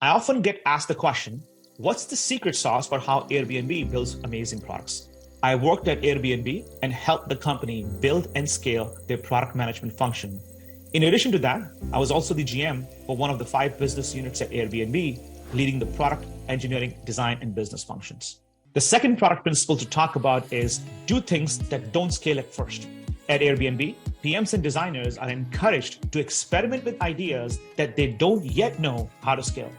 I often get asked the question, what's the secret sauce for how Airbnb builds amazing products? I worked at Airbnb and helped the company build and scale their product management function. In addition to that, I was also the GM for one of the 5 business units at Airbnb, leading the product, engineering, design, and business functions. The second product principle to talk about is do things that don't scale at first. At Airbnb, PMs and designers are encouraged to experiment with ideas that they don't yet know how to scale.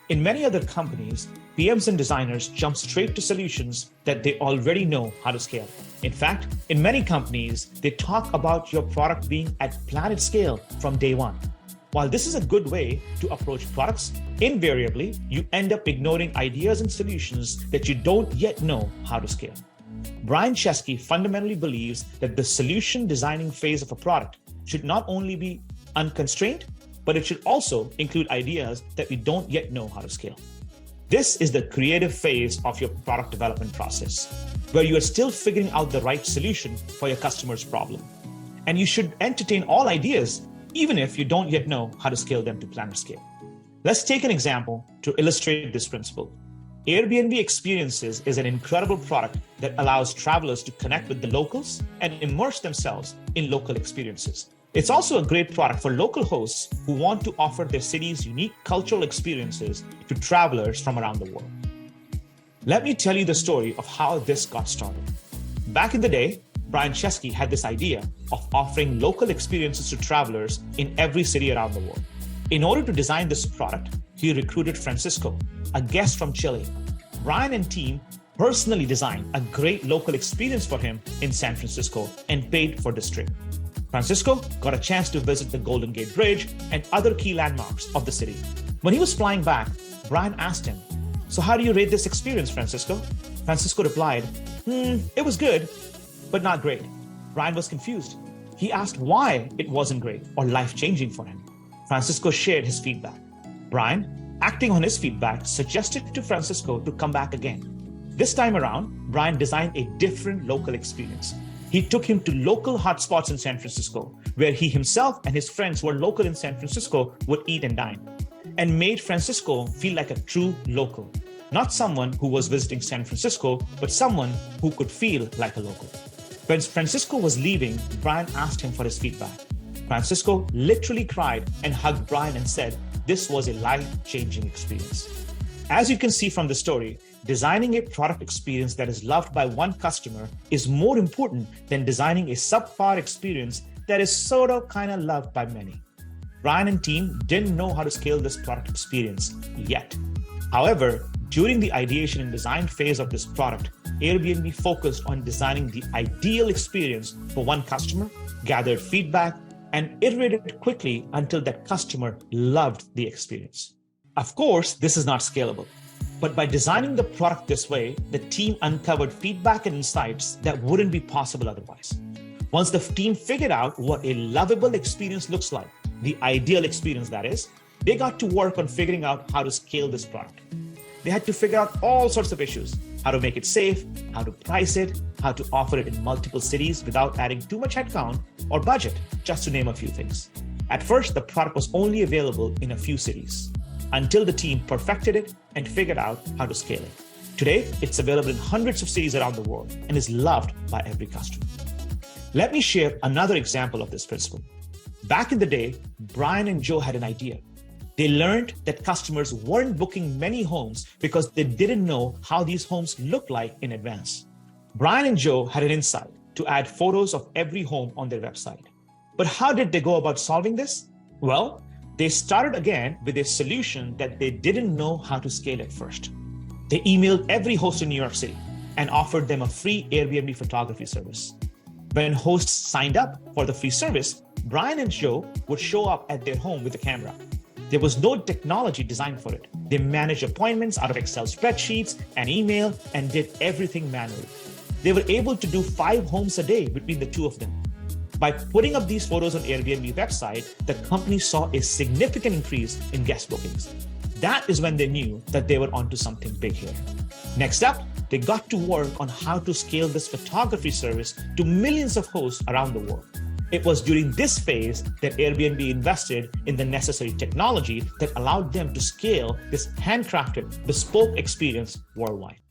In many other companies, PMs and designers jump straight to solutions that they already know how to scale. In fact, in many companies, they talk about your product being at planet scale from day one. While this is a good way to approach products, invariably, you end up ignoring ideas and solutions that you don't yet know how to scale. Brian Chesky fundamentally believes that the solution designing phase of a product should not only be unconstrained, but it should also include ideas that we don't yet know how to scale. This is the creative phase of your product development process, where you are still figuring out the right solution for your customer's problem. And you should entertain all ideas, even if you don't yet know how to scale them to planet scale. Let's take an example to illustrate this principle. Airbnb Experiences is an incredible product that allows travelers to connect with the locals and immerse themselves in local experiences. It's also a great product for local hosts who want to offer their city's unique cultural experiences to travelers from around the world. Let me tell you the story of how this got started. Back in the day, Brian Chesky had this idea of offering local experiences to travelers in every city around the world. In order to design this product, he recruited Francisco, a guest from Chile. Brian and team personally designed a great local experience for him in San Francisco and paid for this trip. Francisco got a chance to visit the Golden Gate Bridge and other key landmarks of the city. When he was flying back, Brian asked him, "So how do you rate this experience, Francisco?" Francisco replied, "It was good, but not great." Brian was confused. He asked why it wasn't great or life-changing for him. Francisco shared his feedback. Brian, acting on his feedback, suggested to Francisco to come back again. This time around, Brian designed a different local experience. He took him to local hotspots in San Francisco, where he himself and his friends who were local in San Francisco would eat and dine, and made Francisco feel like a true local. Not someone who was visiting San Francisco, but someone who could feel like a local. When Francisco was leaving, Brian asked him for his feedback. Francisco literally cried and hugged Brian and said, "This was a life-changing experience." As you can see from the story, designing a product experience that is loved by one customer is more important than designing a subpar experience that is kind of loved by many. Brian and team didn't know how to scale this product experience yet. However, during the ideation and design phase of this product, Airbnb focused on designing the ideal experience for one customer, gathered feedback, and iterated quickly until that customer loved the experience. Of course, this is not scalable. But by designing the product this way, the team uncovered feedback and insights that wouldn't be possible otherwise. Once the team figured out what a lovable experience looks like, the ideal experience that is, they got to work on figuring out how to scale this product. They had to figure out all sorts of issues: how to make it safe, how to price it, how to offer it in multiple cities without adding too much headcount or budget, just to name a few things. At first, the product was only available in a few cities, until the team perfected it and figured out how to scale it. Today, it's available in hundreds of cities around the world and is loved by every customer. Let me share another example of this principle. Back in the day, Brian and Joe had an idea. They learned that customers weren't booking many homes because they didn't know how these homes looked like in advance. Brian and Joe had an insight to add photos of every home on their website. But how did they go about solving this? Well, they started again with a solution that they didn't know how to scale at first. They emailed every host in New York City and offered them a free Airbnb photography service. When hosts signed up for the free service, Brian and Joe would show up at their home with a camera. There was no technology designed for it. They managed appointments out of Excel spreadsheets and email and did everything manually. They were able to do 5 homes a day between the two of them. By putting up these photos on Airbnb website, the company saw a significant increase in guest bookings. That is when they knew that they were onto something big here. Next up, they got to work on how to scale this photography service to millions of hosts around the world. It was during this phase that Airbnb invested in the necessary technology that allowed them to scale this handcrafted, bespoke experience worldwide.